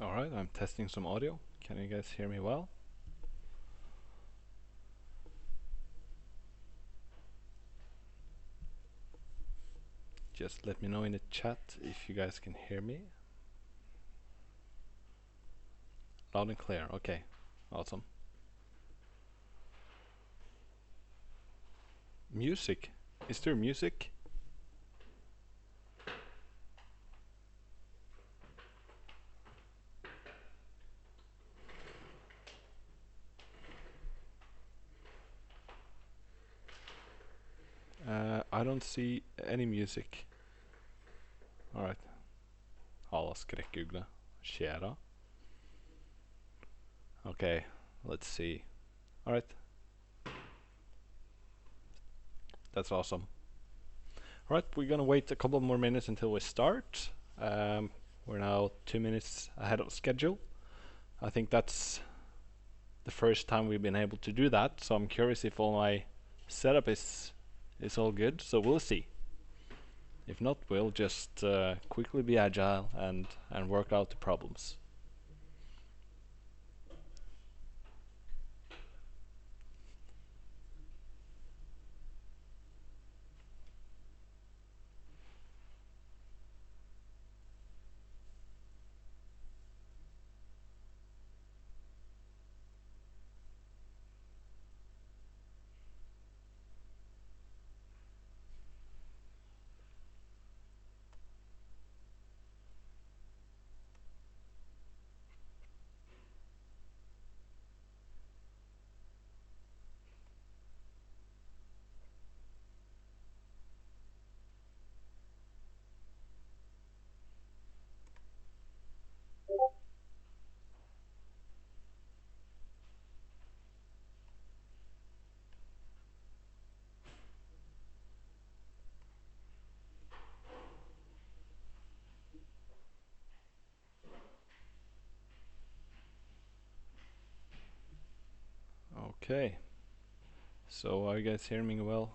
Alright, I'm testing some audio. Can you guys hear me well? Just let me know in the chat if you guys can hear me. Loud and clear, okay. Awesome. Music. Is there music? I don't see any music. Alright. Alla skräckugla. Kära. Okay, let's see. Alright. That's awesome. Alright, we're gonna wait a couple more minutes until we start. We're now 2 minutes ahead of schedule. I think that's the first time we've been able to do that, so I'm curious if all my setup is all good, so we'll see. If not, we'll just quickly be agile and work out the problems. Okay, so are you guys hearing me well?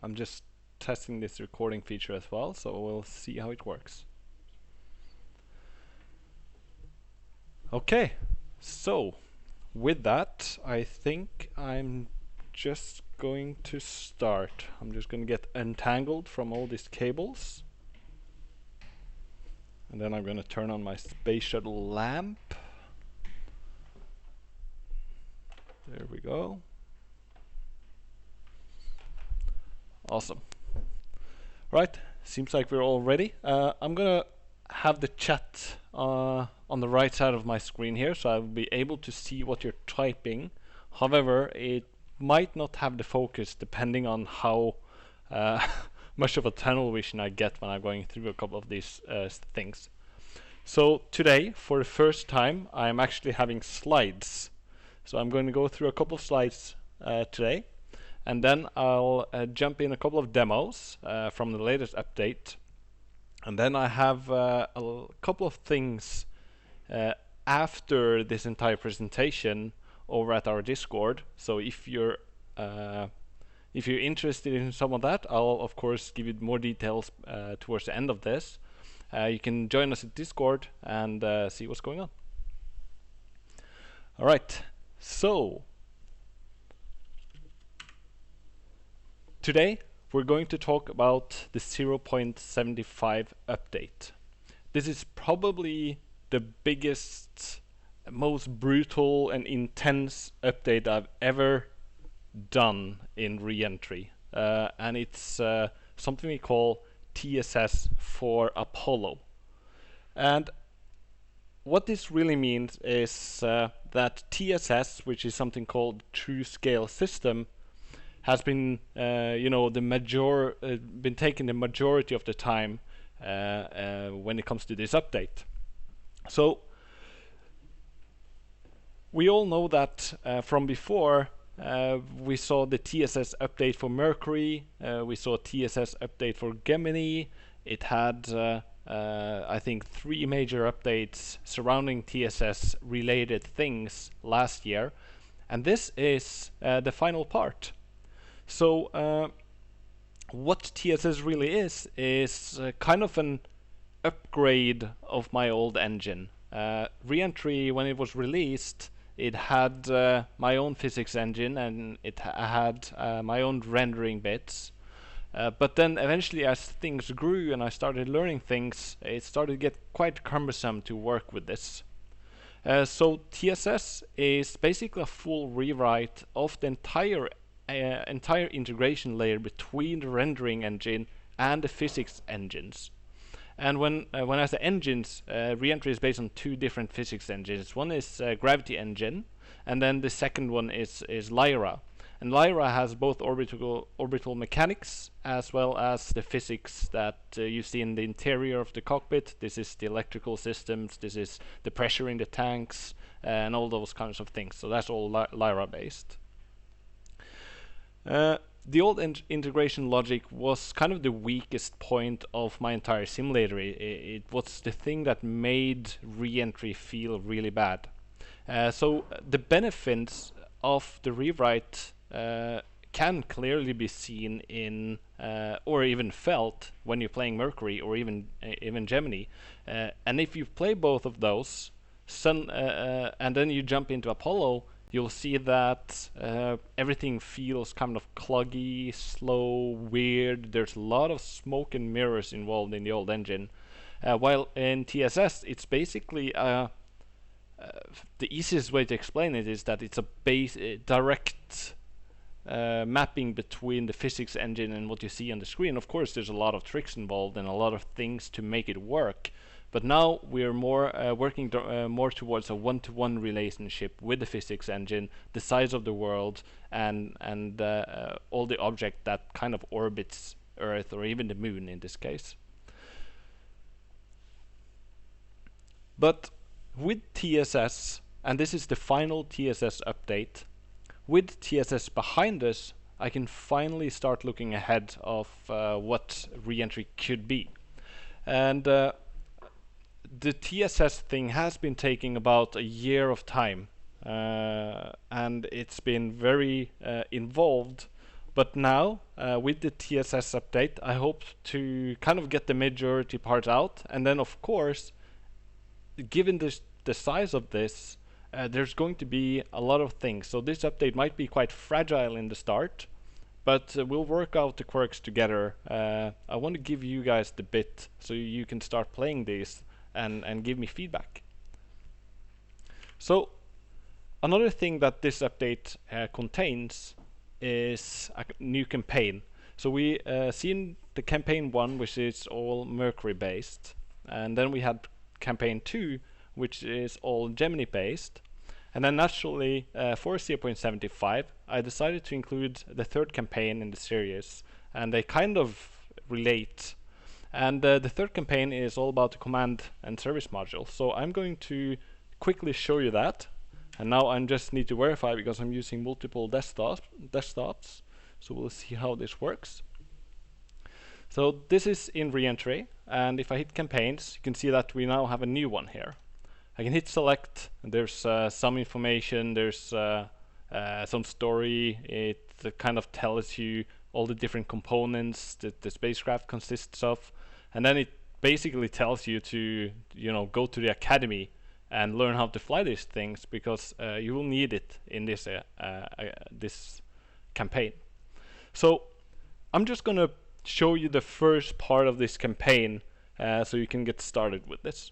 I'm just testing this recording feature as well, so we'll see how it works. Okay, so with that, I think I'm just going to start. I'm just going to get untangled from all these cables. And then I'm going to turn on my space shuttle lamp. There we go. Awesome. Right, seems like we're all ready. I'm gonna have the chat on the right side of my screen here, so I'll be able to see what you're typing. However, it might not have the focus depending on how much of a tunnel vision I get when I'm going through a couple of these things. So today, for the first time, I'm actually having slides. So I'm going to go through a couple of slides today, and then I'll jump in a couple of demos from the latest update, and then I have a couple of things after this entire presentation over at our Discord. So if you're interested in some of that, I'll of course give you more details towards the end of this. You can join us at Discord and see what's going on. All right. So, today we're going to talk about the 0.75 update. This is probably the biggest, most brutal and intense update I've ever done in Reentry. And it's something we call TSS for Apollo. And what this really means is that TSS, which is something called True Scale System, has been, been taking the majority of the time when it comes to this update. So we all know that from before. We saw the TSS update for Mercury. We saw TSS update for Gemini. It had I think 3 major updates surrounding TSS related things last year, and this is the final part. So what TSS really is kind of an upgrade of my old engine. Reentry, when it was released, it had my own physics engine, and it had my own rendering bits. But then eventually, as things grew and I started learning things, it started to get quite cumbersome to work with this. So TSS is basically a full rewrite of the entire integration layer between the rendering engine and the physics engines. And when I say engines, Reentry is based on two different physics engines. One is Gravity Engine, and then the second one is Lyra. And Lyra has both orbital mechanics as well as the physics that you see in the interior of the cockpit. This is the electrical systems, this is the pressure in the tanks, and all those kinds of things. So that's all Lyra based. The old integration logic was kind of the weakest point of my entire simulator. It was the thing that made Reentry feel really bad. So the benefits of the rewrite can clearly be seen in or even felt when you're playing Mercury or even Gemini. And if you play both of those, and then you jump into Apollo, you'll see that everything feels kind of cluggy, slow, weird. There's a lot of smoke and mirrors involved in the old engine. While in TSS, it's basically the easiest way to explain it is that it's a direct mapping between the physics engine and what you see on the screen. Of course, there's a lot of tricks involved and a lot of things to make it work. But now we're more working more towards a one-to-one relationship with the physics engine, the size of the world, and all the object that kind of orbits Earth or even the Moon in this case. But with TSS, and this is the final TSS update, with TSS behind us, I can finally start looking ahead of what Reentry could be. And the TSS thing has been taking about a year of time, and it's been very involved. But now, with the TSS update, I hope to kind of get the majority part out, and then of course, given the size of this, there's going to be a lot of things. So this update might be quite fragile in the start, but we'll work out the quirks together. I want to give you guys the bit so you can start playing these and give me feedback. So another thing that this update contains is a new campaign. So we seen the campaign 1, which is all Mercury based, and then we had campaign 2, which is all Gemini based. And then naturally, for 0.75, I decided to include the third campaign in the series, and they kind of relate. And the third campaign is all about the command and service module. So I'm going to quickly show you that. And now I just need to verify because I'm using multiple desktops. So we'll see how this works. So this is in Reentry, and if I hit campaigns, you can see that we now have a new one here. I can hit select, and there's some information, there's some story. It kind of tells you all the different components that the spacecraft consists of, and then it basically tells you to go to the academy and learn how to fly these things, because you will need it in this this campaign. So I'm just gonna show you the first part of this campaign so you can get started with this.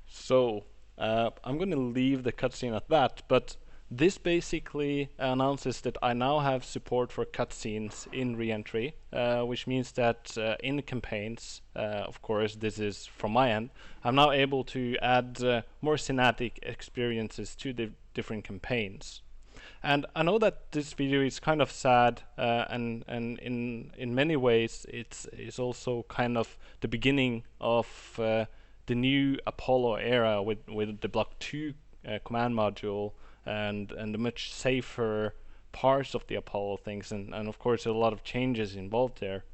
So I'm going to leave the cutscene at that, but this basically announces that I now have support for cutscenes in Reentry, which means that in campaigns, of course, this is from my end, I'm now able to add more cinematic experiences to the different campaigns. And I know that this video is kind of sad, and in many ways it's also kind of the beginning of the new Apollo era with the Block 2 command module and the much safer parts of the Apollo things, and of course a lot of changes involved there.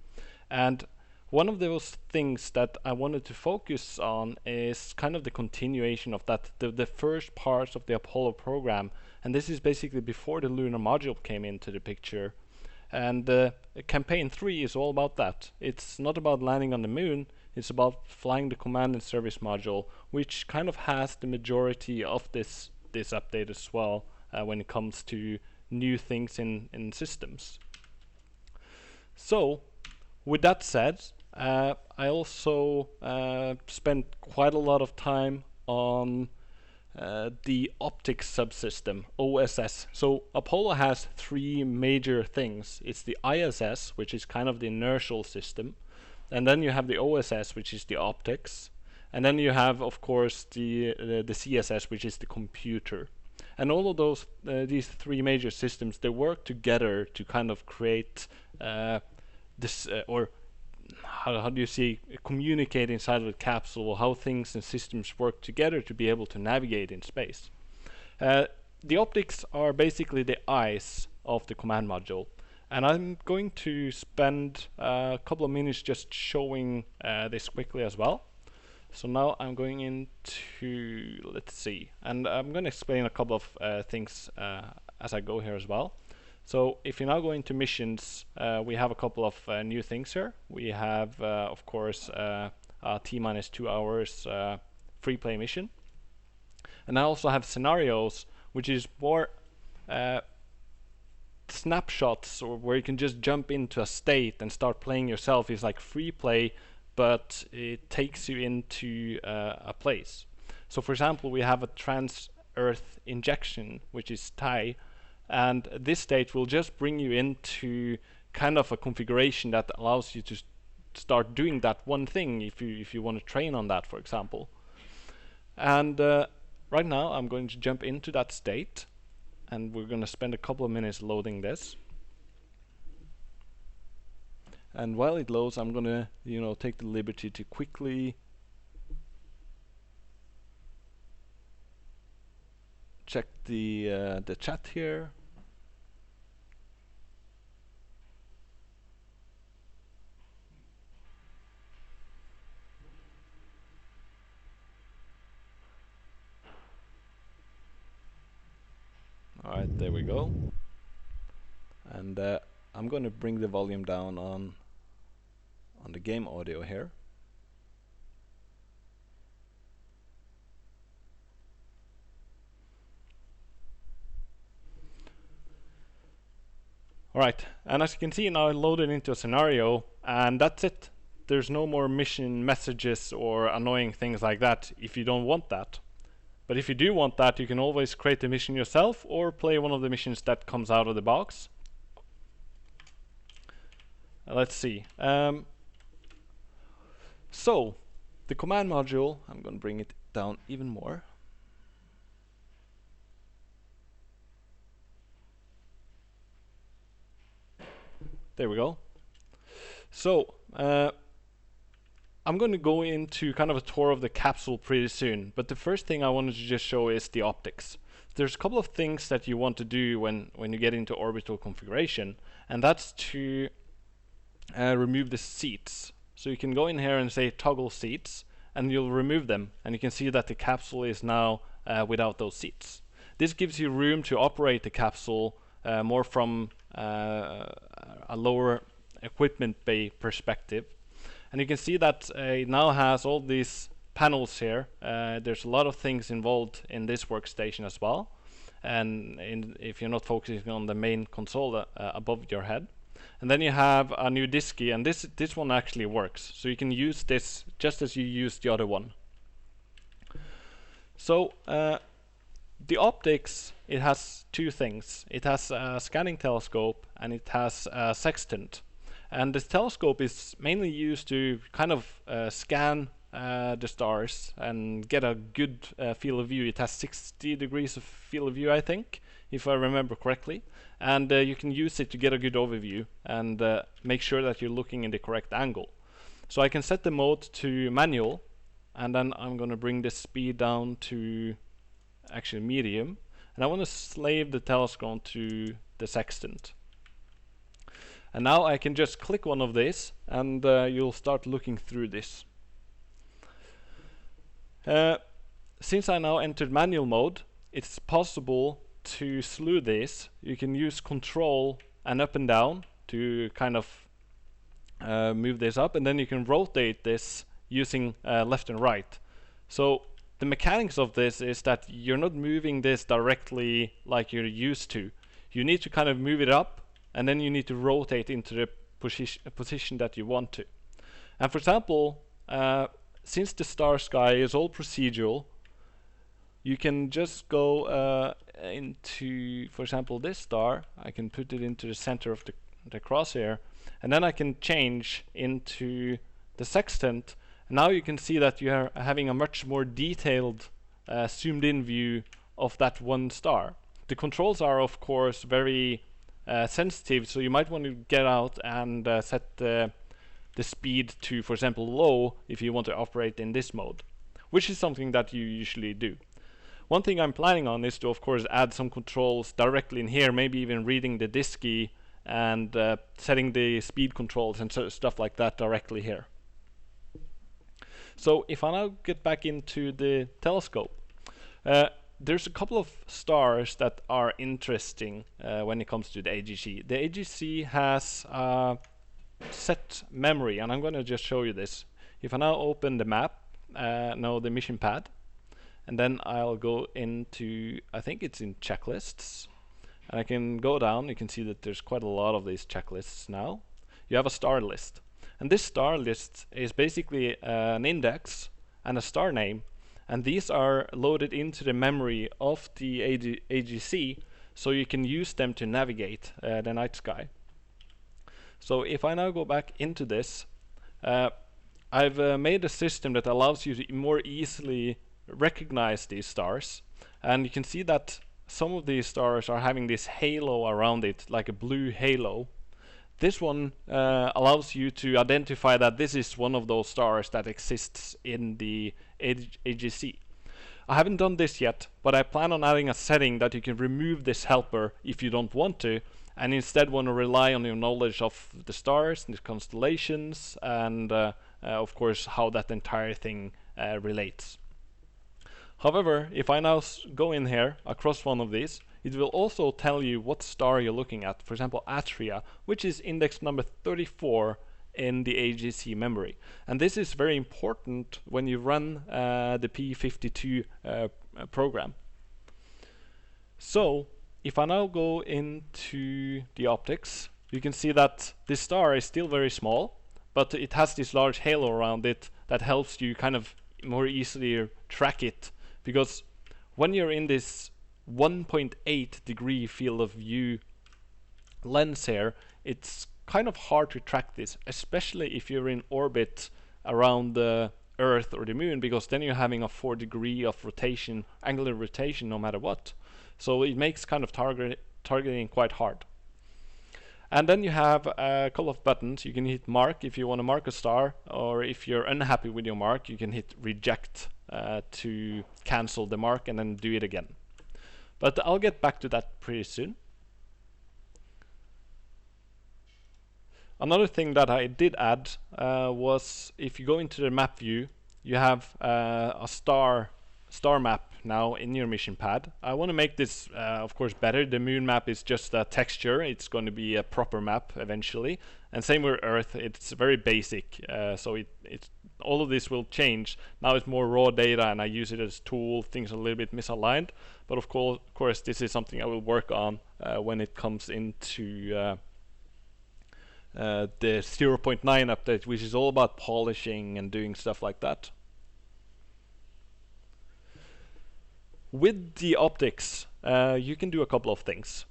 And one of those things that I wanted to focus on is kind of the continuation of that, the first parts of the Apollo program, and this is basically before the lunar module came into the picture. And campaign 3 is all about that. It's not about landing on the moon, it's about flying the command and service module, which kind of has the majority of this update as well when it comes to new things in systems. So, with that said, I also spent quite a lot of time on the optics subsystem, OSS. So Apollo has three major things. It's the ISS, which is kind of the inertial system, and then you have the OSS, which is the optics, and then you have, of course, the CSS, which is the computer. And all of those these three major systems, they work together to kind of create this or how do you see communicate inside of the capsule, how things and systems work together to be able to navigate in space. The optics are basically the eyes of the command module, and I'm going to spend a couple of minutes just showing this quickly as well. So now I'm going into, let's see, and I'm going to explain a couple of things as I go here as well. So if you now go into missions, we have a couple of new things here. We have, of course, a T-2 hours free play mission. And I also have scenarios, which is more snapshots, or where you can just jump into a state and start playing yourself. It's like free play, but it takes you into a place. So for example, we have a trans-Earth injection, which is TIE, and this state will just bring you into kind of a configuration that allows you to start doing that one thing if you want to train on that, for example. And right now I'm going to jump into that state, and we're going to spend a couple of minutes loading this. And while it loads, I'm going to take the liberty to quickly check the chat here. Alright, there we go. And I'm going to bring the volume down on the game audio here. Alright, and as you can see now, I loaded into a scenario, and that's it. There's no more mission messages or annoying things like that if you don't want that. But if you do want that, you can always create the mission yourself or play one of the missions that comes out of the box. Let's see. So, the command module, I'm going to bring it down even more. There we go. So, I'm going to go into kind of a tour of the capsule pretty soon, but the first thing I wanted to just show is the optics. There's a couple of things that you want to do when you get into orbital configuration, and that's to remove the seats. So you can go in here and say toggle seats, and you'll remove them, and you can see that the capsule is now without those seats. This gives you room to operate the capsule more from a lower equipment bay perspective. And you can see that it now has all these panels here. There's a lot of things involved in this workstation as well. And if you're not focusing on the main console above your head. And then you have a new disk key, and this one actually works. So you can use this just as you used the other one. So the optics, it has two things. It has a scanning telescope and it has a sextant. And this telescope is mainly used to kind of scan the stars and get a good field of view. It has 60 degrees of field of view, I think, if I remember correctly. And you can use it to get a good overview and make sure that you're looking in the correct angle. So I can set the mode to manual, and then I'm going to bring the speed down to actually medium. And I want to slave the telescope to the sextant. And now I can just click one of these, and you'll start looking through this. Since I now entered manual mode, it's possible to slew this. You can use control and up and down to kind of move this up, and then you can rotate this using left and right. So the mechanics of this is that you're not moving this directly like you're used to. You need to kind of move it up, and then you need to rotate into the position that you want to. And for example, since the star sky is all procedural, you can just go into, for example, this star. I can put it into the center of the crosshair, and then I can change into the sextant. And now you can see that you are having a much more detailed zoomed in view of that one star. The controls are of course very sensitive, so you might want to get out and set the speed to, for example, low if you want to operate in this mode, which is something that you usually do. One thing I'm planning on is to, of course, add some controls directly in here, maybe even reading the disk key and setting the speed controls and stuff like that directly here. So if I now get back into the telescope, there's a couple of stars that are interesting when it comes to the AGC. The AGC has set memory, and I'm going to just show you this. If I now open the map, the mission pad, and then I'll go into, I think it's in checklists, and I can go down. You can see that there's quite a lot of these checklists now. You have a star list, and this star list is basically an index and a star name, and these are loaded into the memory of the AGC, so you can use them to navigate the night sky. So if I now go back into this, I've made a system that allows you to more easily recognize these stars, and you can see that some of these stars are having this halo around it, like a blue halo. This one allows you to identify that this is one of those stars that exists in the AGC. I haven't done this yet, but I plan on adding a setting that you can remove this helper if you don't want to, and instead want to rely on your knowledge of the stars and the constellations, and of course how that entire thing relates. However, if I now go in here across one of these, it will also tell you what star you're looking at. For example, Atria, which is index number 34 in the AGC memory. And this is very important when you run the P52 program. So if I now go into the optics, you can see that this star is still very small, but it has this large halo around it that helps you kind of more easily track it. Because when you're in this 1.8 degree field of view lens here, it's kind of hard to track this, especially if you're in orbit around the Earth or the Moon, because then you're having a 4 degree of rotation, angular rotation, no matter what. So it makes kind of targeting quite hard. And then you have a couple of buttons. You can hit mark if you want to mark a star, or if you're unhappy with your mark, you can hit reject to cancel the mark and then do it again. But I'll get back to that pretty soon. Another thing that I did add was if you go into the map view, you have a star map now in your mission pad. I want to make this of course better. The moon map is just a texture. It's going to be a proper map eventually, and same with Earth. It's very basic, so all of this will change. Now it's more raw data and I use it as a tool. Things are a little bit misaligned, but of course this is something I will work on when it comes into the 0.9 update, which is all about polishing and doing stuff like that. With the optics, you can do a couple of things.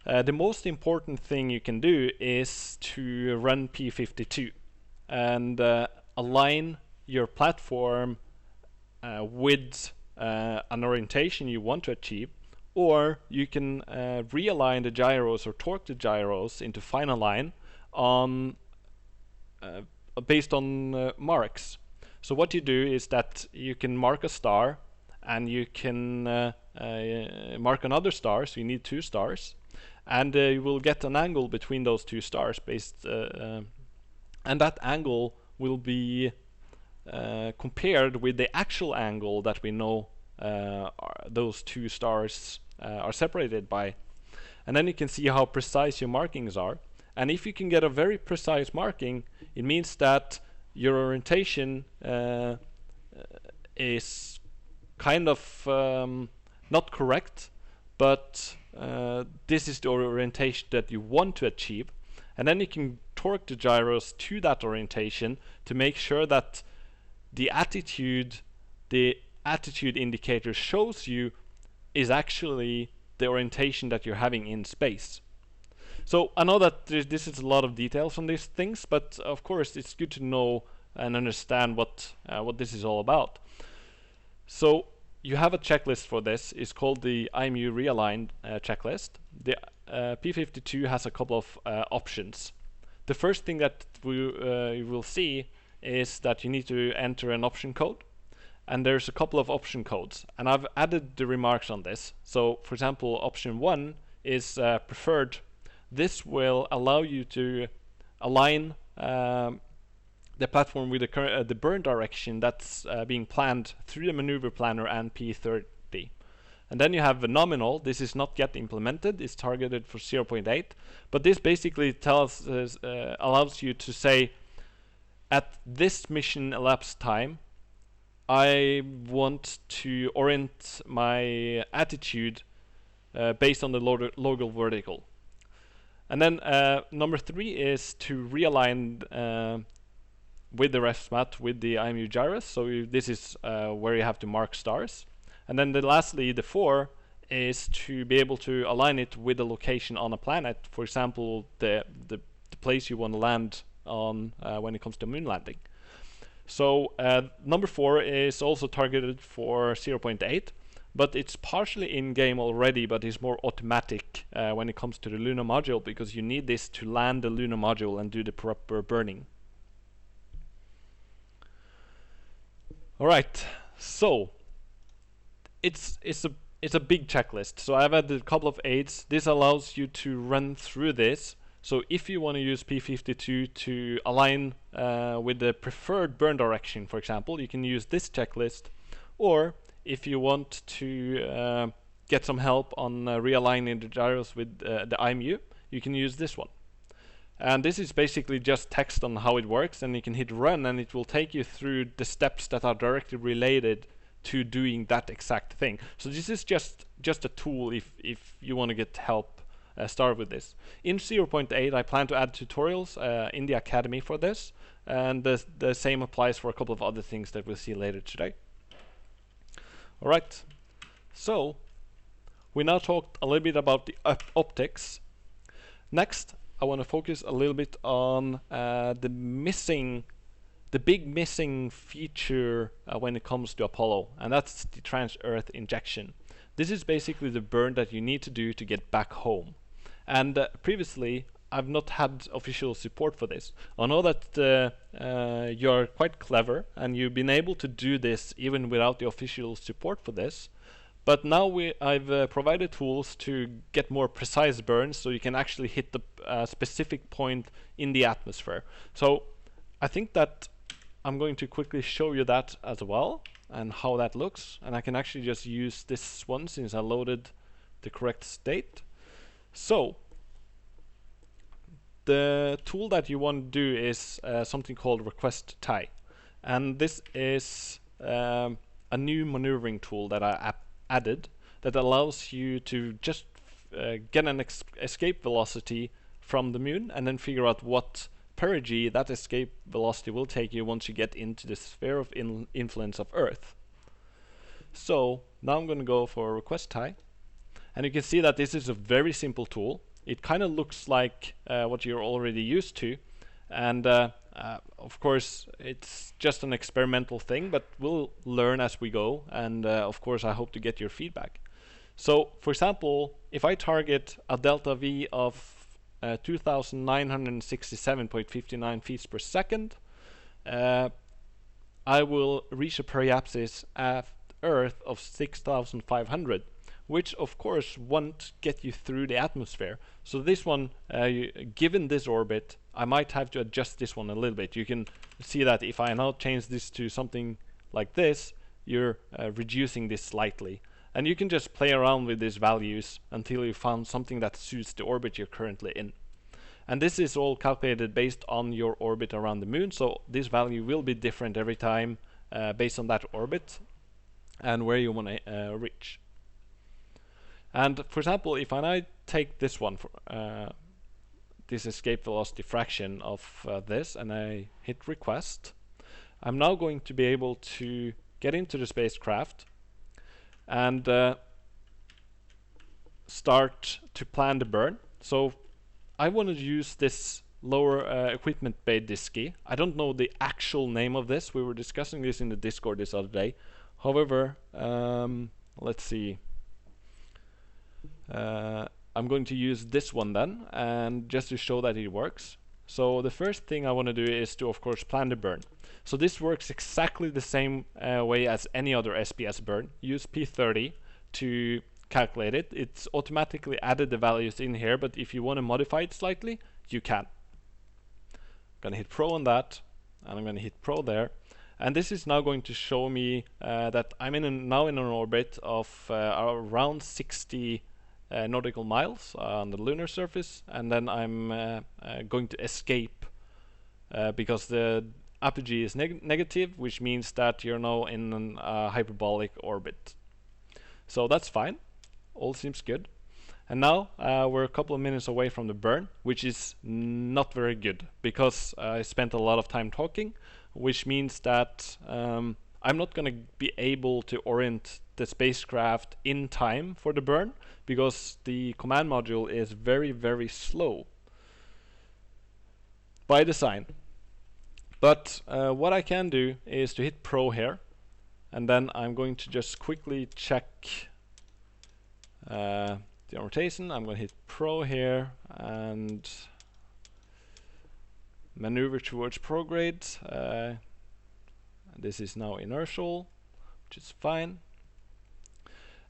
The most important thing you can do is to run P52 and align your platform with an orientation you want to achieve, or you can realign the gyros or torque the gyros into fine align on based on marks. So what you do is that you can mark a star and you can mark another star, so you need 2 stars, and you will get an angle between those 2 stars based and that angle will be compared with the actual angle that we know those 2 stars are separated by. And then you can see how precise your markings are. And if you can get a very precise marking, it means that your orientation is kind of not correct, but this is the orientation that you want to achieve. And then you can torque the gyros to that orientation to make sure that the attitude indicator shows you is actually the orientation that you're having in space. So I know that this is a lot of details on these things, but of course it's good to know and understand what this is all about. So you have a checklist for this. It's called the IMU realigned checklist. The P52 has a couple of options. The first thing that you will see is that you need to enter an option code, and there's a couple of option codes, and I've added the remarks on this. So for example, option 1 is preferred. This will allow you to align the platform with the burn direction that's being planned through the maneuver planner and P30. And then you have a nominal. This is not yet implemented. It's targeted for 0.8, but this basically allows you to say, at this mission elapsed time, I want to orient my attitude based on the local vertical. And then number 3 is to realign with the ref mat with the IMU gyros. So this is where you have to mark stars. And then lastly, the 4 is to be able to align it with the location on a planet. For example, the place you want to land on when it comes to moon landing. So number 4 is also targeted for 0.8, but it's partially in-game already, but it's more automatic when it comes to the lunar module, because you need this to land the lunar module and do the proper burning. Alright, so it's a big checklist. So I've added a couple of aids. This allows you to run through this. So if you want to use P52 to align with the preferred burn direction, for example, you can use this checklist. Or if you want to get some help on realigning the gyros with the IMU, you can use this one. And this is basically just text on how it works, and you can hit run and it will take you through the steps that are directly related to doing that exact thing. So this is just a tool if you want to get help start with this. In 0.8 I plan to add tutorials in the academy for this, and the same applies for a couple of other things that we'll see later today. Alright, so we now talked a little bit about the optics. Next I want to focus a little bit on the big missing feature when it comes to Apollo, and that's the trans-Earth injection. This is basically the burn that you need to do to get back home. And previously, I've not had official support for this. I know that you're quite clever and you've been able to do this even without the official support for this. But now I've provided tools to get more precise burns, so you can actually hit the specific point in the atmosphere. So I think that I'm going to quickly show you that as well and how that looks. And I can actually just use this one since I loaded the correct state. So the tool that you want to do is something called request tie. and this is a new maneuvering tool that I added that allows you to just get an escape velocity from the moon and then figure out what perigee that escape velocity will take you once you get into the sphere of influence of Earth. So now I'm going to go for request high, and you can see that this is a very simple tool. It kind of looks like what you're already used to, and of course it's just an experimental thing, but we'll learn as we go, and of course I hope to get your feedback. So for example, if I target a delta V of 2967.59 feet per second, I will reach a periapsis at Earth of 6500, which of course won't get you through the atmosphere. So this one, given this orbit, I might have to adjust this one a little bit. You can see that if I now change this to something like this, you're reducing this slightly. And you can just play around with these values until you found something that suits the orbit you're currently in. And this is all calculated based on your orbit around the moon, so this value will be different every time based on that orbit and where you want to reach. And for example, if I take this one, for, this escape velocity fraction of this, and I hit request, I'm now going to be able to get into the spacecraft and start to plan the burn. So I want to use this lower equipment bay disky. I don't know the actual name of this. We were discussing this in the Discord this other day. However, let's see. I'm going to use this one then, and just to show that it works. So the first thing I want to do is to, of course, plan the burn. So this works exactly the same way as any other SPS burn. Use P30 to calculate it. It's automatically added the values in here, but if you want to modify it slightly, you can. I'm going to hit Pro on that, and I'm going to hit Pro there. And this is now going to show me that I'm now in an orbit of around 60 nautical miles on the lunar surface, and then I'm going to escape because the apogee is negative, which means that you're now in a hyperbolic orbit. So that's fine, all seems good. And now we're a couple of minutes away from the burn, which is not very good because I spent a lot of time talking, which means that I'm not going to be able to orient the spacecraft in time for the burn because the command module is very, very slow by design. But what I can do is to hit Pro here, and then I'm going to just quickly check the rotation. I'm going to hit Pro here and maneuver towards prograde. This is now inertial, which is fine.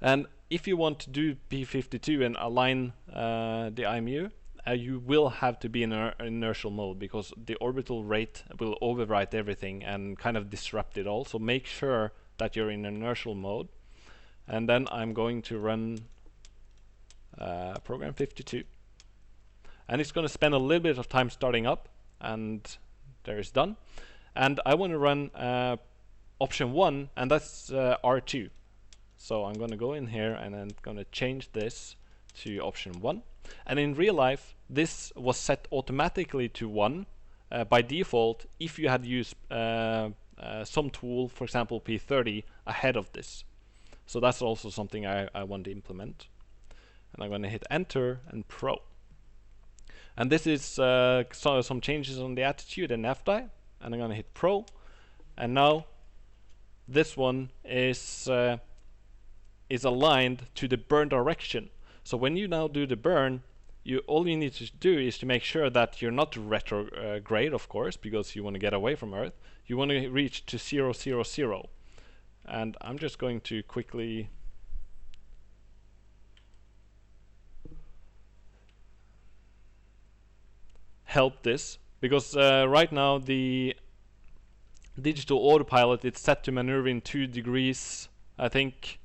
And if you want to do P52 and align the IMU, you will have to be in inertial mode because the orbital rate will overwrite everything and kind of disrupt it all. So make sure that you're in inertial mode. And then I'm going to run program 52. And it's going to spend a little bit of time starting up, and there it's done. And I want to run option 1, and that's R2. So I'm going to go in here and I'm going to change this to option 1. And in real life, this was set automatically to 1 by default if you had used some tool, for example P30, ahead of this. So that's also something I want to implement. And I'm going to hit Enter and Pro. And this is some changes on the attitude and FDI. And I'm going to hit Pro. And now this one is aligned to the burn direction. So when you now do the burn, all you need to do is to make sure that you're not retrograde, of course, because you want to get away from Earth. You want to reach to 0, 0, 0. And I'm just going to quickly help this, because right now the digital autopilot is set to maneuver in 2 degrees, I think,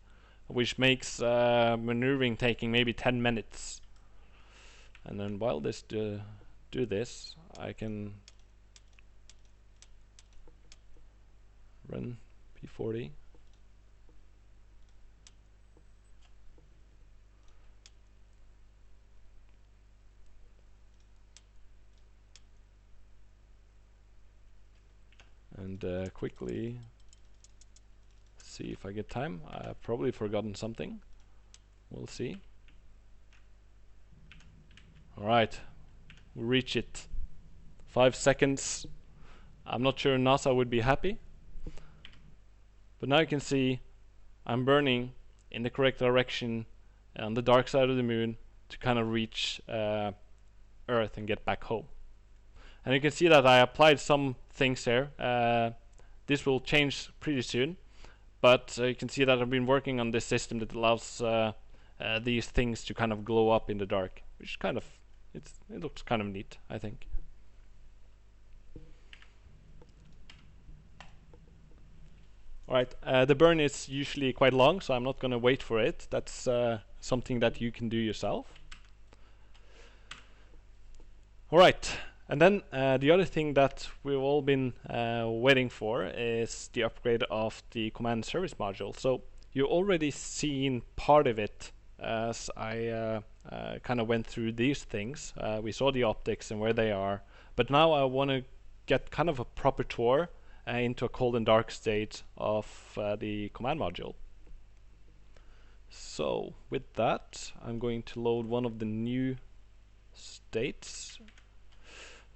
which makes maneuvering taking maybe 10 minutes. And then while this do this, I can run P40. And quickly see if I get time. I've probably forgotten something. We'll see. Alright, we reach it. 5 seconds. I'm not sure NASA would be happy. But now you can see I'm burning in the correct direction on the dark side of the moon to kind of reach Earth and get back home. And you can see that I applied some things here. This will change pretty soon. But you can see that I've been working on this system that allows these things to kind of glow up in the dark, which kind of it looks kind of neat, I think. Alright, the burn is usually quite long, so I'm not going to wait for it. That's something that you can do yourself. Alright, and then the other thing that we've all been waiting for is the upgrade of the command service module. So you've already seen part of it as I kind of went through these things. We saw the optics and where they are, but now I want to get kind of a proper tour into a cold and dark state of the command module. So with that, I'm going to load one of the new states,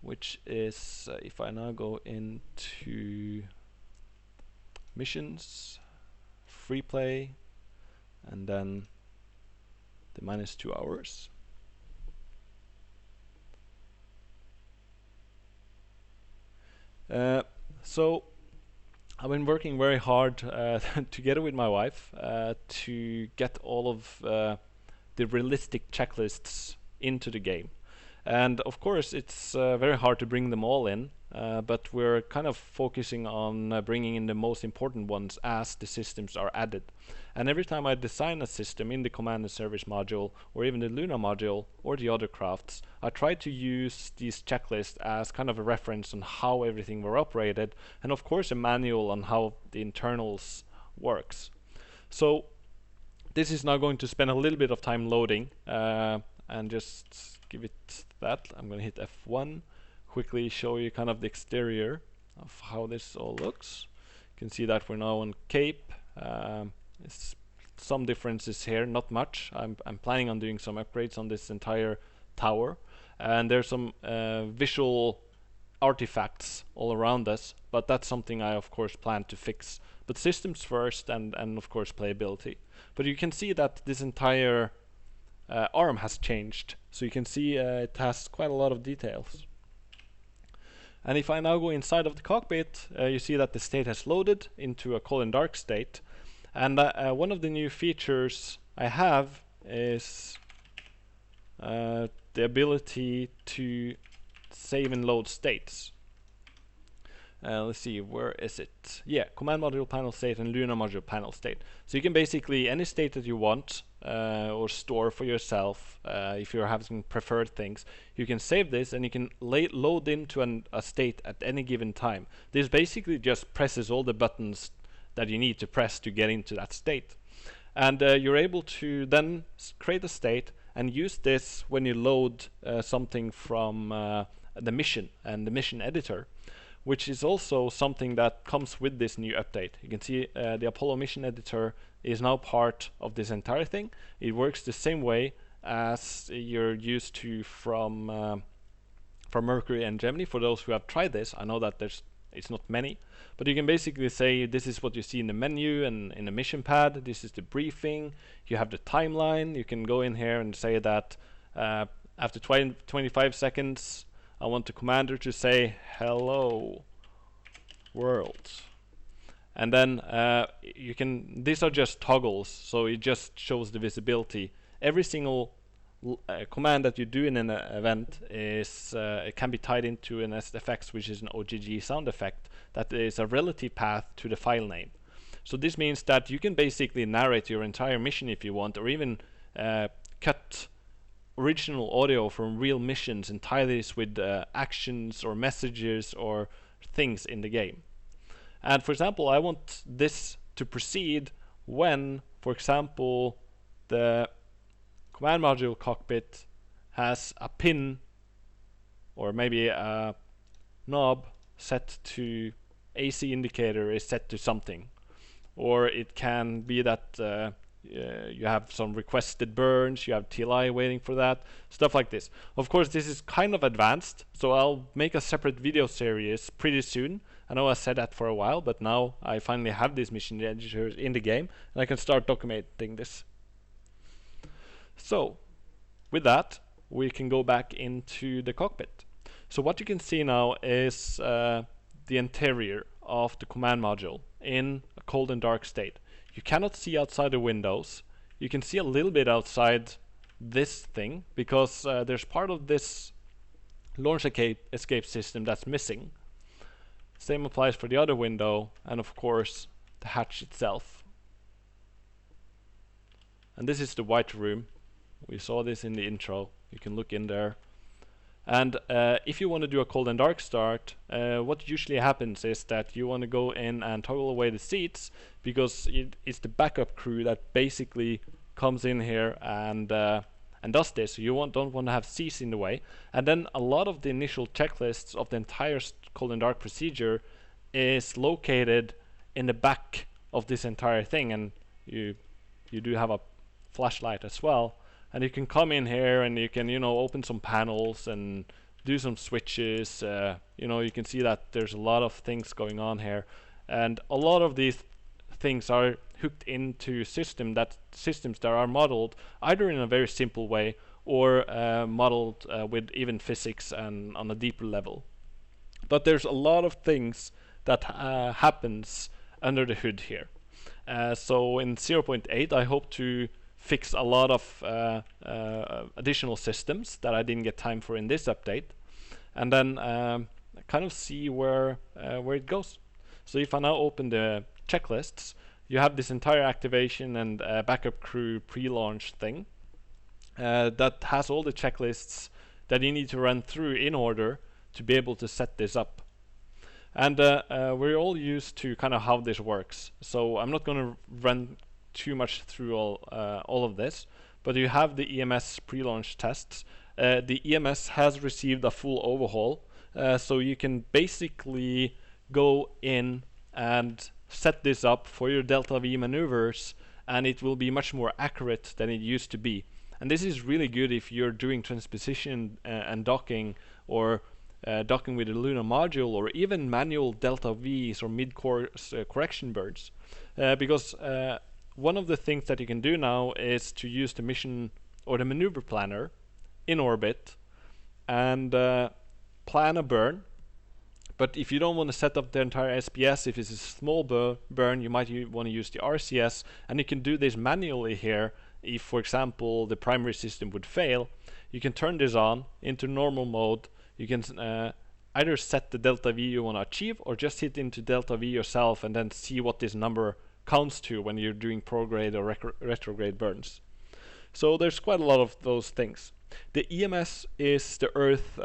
which is if I now go into missions, free play, and then the -2 hours. So I've been working very hard together with my wife to get all of the realistic checklists into the game. And of course it's very hard to bring them all in, but we're kind of focusing on bringing in the most important ones as the systems are added. And every time I design a system in the command and service module, or even the Luna module, or the other crafts, I try to use these checklists as kind of a reference on how everything were operated, and of course a manual on how the internals works. So this is now going to spend a little bit of time loading, and just give it that. I'm going to hit F1, quickly show you kind of the exterior of how this all looks. You can see that we're now on Cape. It's some differences here, not much. I'm planning on doing some upgrades on this entire tower, and there's some visual artifacts all around us, but that's something I of course plan to fix. But systems first, and of course playability. But you can see that this entire arm has changed, so you can see it has quite a lot of details. And if I now go inside of the cockpit, you see that the state has loaded into a cold and dark state. And one of the new features I have is the ability to save and load states. Let's see, where is it? Yeah, command module panel state and Luna module panel state. So you can basically, any state that you want or store for yourself, if you're having preferred things, you can save this and you can load into a state at any given time. This basically just presses all the buttons that you need to press to get into that state. And you're able to then create a state and use this when you load something from the mission and the mission editor, which is also something that comes with this new update. You can see the Apollo mission editor is now part of this entire thing. It works the same way as you're used to from Mercury and Gemini. For those who have tried this, I know that it's not many, but you can basically say this is what you see in the menu and in the mission pad. This is the briefing. You have the timeline. You can go in here and say that after 25 seconds, I want the commander to say hello world. And then you can, these are just toggles, so it just shows the visibility. Every single command that you do in an event is it can be tied into an SFX, which is an OGG sound effect that is a relative path to the file name. So this means that you can basically narrate your entire mission if you want, or even cut original audio from real missions and tie this with actions or messages or things in the game. And for example, I want this to proceed when, for example, the command module cockpit has a pin or maybe a knob set to AC indicator is set to something. Or it can be that you have some requested burns, you have TLI waiting for that, stuff like this. Of course, this is kind of advanced, so I'll make a separate video series pretty soon. I know I said that for a while, but now I finally have these mission editors in the game, and I can start documenting this. So, with that, we can go back into the cockpit. So what you can see now is the interior of the command module in a cold and dark state. You cannot see outside the windows. You can see a little bit outside this thing because there's part of this launch escape system that's missing. Same applies for the other window and of course the hatch itself. And this is the white room. We saw this in the intro. You can look in there. And if you want to do a cold and dark start, what usually happens is that you want to go in and toggle away the seats because it's the backup crew that basically comes in here and does this. So you don't want to have seats in the way. And then a lot of the initial checklists of the entire cold and dark procedure is located in the back of this entire thing. And you do have a flashlight as well. And you can come in here and you can, open some panels and do some switches. You can see that there's a lot of things going on here. And a lot of these things are hooked into systems that are modeled either in a very simple way or modeled with even physics and on a deeper level. But there's a lot of things that happens under the hood here. So in 0.8, I hope to fix a lot of additional systems that I didn't get time for in this update, and then kind of see where it goes. So if I now open the checklists, you have this entire activation and backup crew pre-launch thing that has all the checklists that you need to run through in order to be able to set this up. And we're all used to kind of how this works, so I'm not going to run too much through all of this, but you have the EMS pre-launch tests. The EMS has received a full overhaul, so you can basically go in and set this up for your Delta V maneuvers, and it will be much more accurate than it used to be. And this is really good if you're doing transposition and docking, or docking with a lunar module, or even manual Delta V's or mid-course correction burns, because one of the things that you can do now is to use the mission or the maneuver planner in orbit and plan a burn. But if you don't want to set up the entire SPS, if it's a small burn, you might want to use the RCS, and you can do this manually here. If, for example, the primary system would fail, you can turn this on into normal mode. You can either set the Delta V you want to achieve, or just hit into Delta V yourself and then see what this number counts to when you're doing prograde or retrograde burns. So there's quite a lot of those things. The EMS is the Earth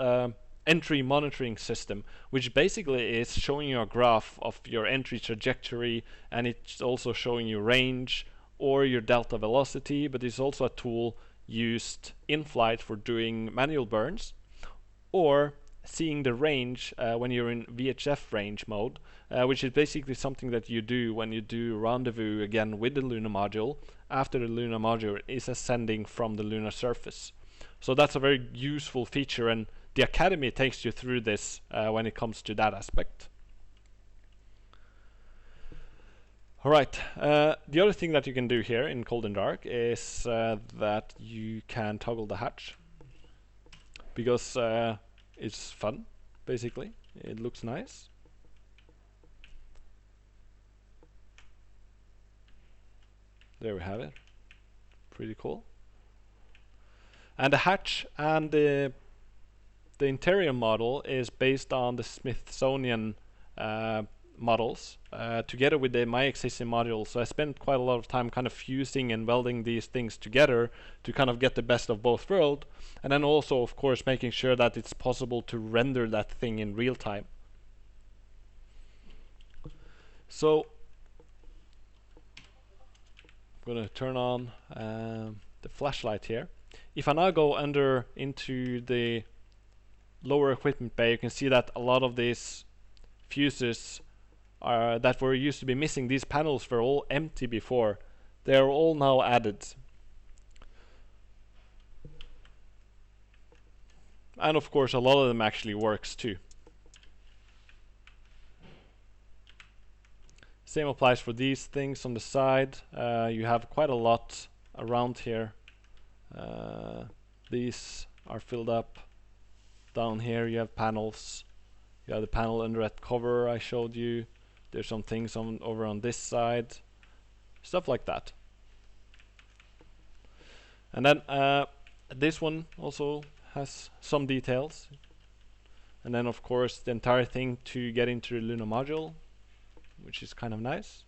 entry monitoring system, which basically is showing you a graph of your entry trajectory, and it's also showing you range or your delta velocity, but it's also a tool used in flight for doing manual burns, or seeing the range when you're in VHF range mode, which is basically something that you do when you do rendezvous again with the lunar module after the lunar module is ascending from the lunar surface. So that's a very useful feature, and the Academy takes you through this when it comes to that aspect. Alright, the other thing that you can do here in Cold and Dark is that you can toggle the hatch, because it's fun, basically. It looks nice. There we have it. Pretty cool. And the hatch and the interior model is based on the Smithsonian models together with my existing module. So I spent quite a lot of time kind of fusing and welding these things together to kind of get the best of both worlds, and then also of course making sure that it's possible to render that thing in real time. So I'm gonna turn on the flashlight here. If I now go under into the lower equipment bay, you can see that a lot of these fuses that were used to be missing, these panels were all empty before. They are all now added. And of course a lot of them actually works too. Same applies for these things on the side. You have quite a lot around here. These are filled up. Down here you have panels. You have the panel under that cover I showed you. There's some things over on this side. Stuff like that. And then this one also has some details. And then of course the entire thing to get into the lunar module, which is kind of nice.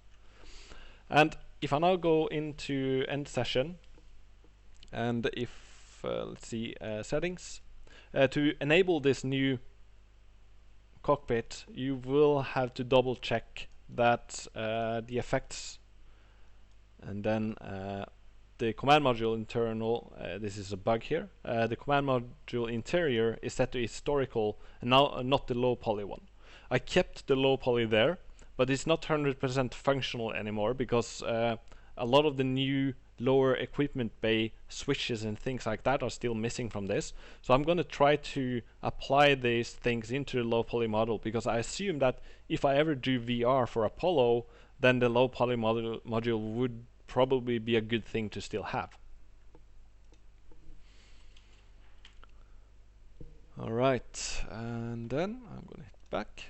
And if I now go into end session, and if let's see, settings, to enable this new cockpit, you will have to double check that the effects, and then the command module internal, this is a bug here, the command module interior is set to historical and now not the low poly one. I kept the low poly there, but it's not 100% functional anymore because a lot of the new lower equipment bay switches and things like that are still missing from this. So I'm going to try to apply these things into the low poly model, because I assume that if I ever do VR for Apollo, then the low poly module would probably be a good thing to still have. Alright, and then I'm going to hit back.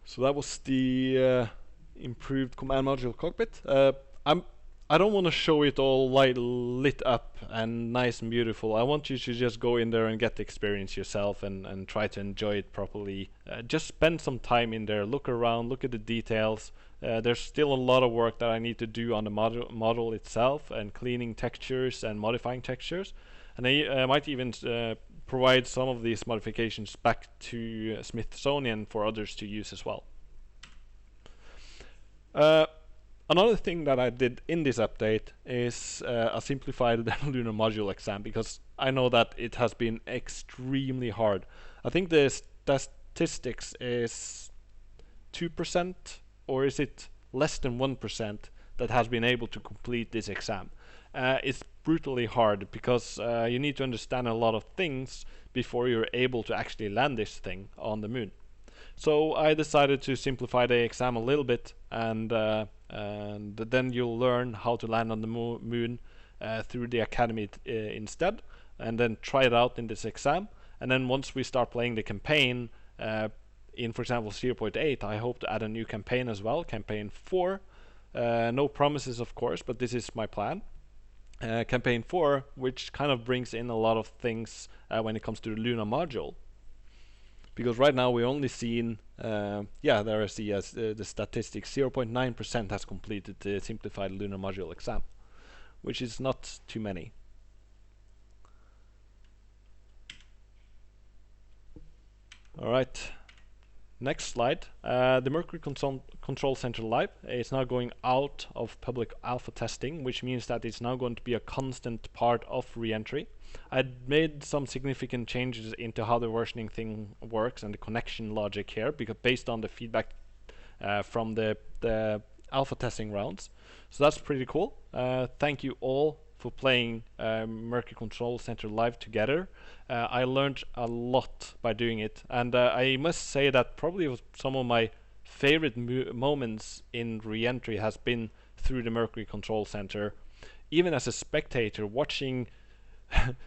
So that was the improved command module cockpit. I don't want to show it all lit up and nice and beautiful. I want you to just go in there and get the experience yourself and try to enjoy it properly. Just spend some time in there, look around, look at the details. There's still a lot of work that I need to do on the model itself, and cleaning textures and modifying textures. And I might even provide some of these modifications back to Smithsonian for others to use as well. Another thing that I did in this update is I simplified the lunar module exam, because I know that it has been extremely hard. I think the statistics is 2%, or is it less than 1% that has been able to complete this exam. It's brutally hard because you need to understand a lot of things before you're able to actually land this thing on the moon. So I decided to simplify the exam a little bit, and then you'll learn how to land on the moon through the academy instead, and then try it out in this exam. And then once we start playing the campaign in, for example, 0.8, I hope to add a new campaign as well, campaign 4. No promises, of course, but this is my plan. Campaign 4, which kind of brings in a lot of things when it comes to the lunar module. Because right now we're only seeing, there I see as the statistics, 0.9% has completed the simplified lunar module exam, which is not too many. Alright, next slide. The Mercury Control Center Live is now going out of public alpha testing, which means that it's now going to be a constant part of Reentry. I made some significant changes into how the versioning thing works and the connection logic here, because based on the feedback from the alpha testing rounds. So that's pretty cool. Thank you all for playing Mercury Control Center Live together. I learned a lot by doing it, and I must say that probably some of my favorite moments in Reentry has been through the Mercury Control Center. Even as a spectator, watching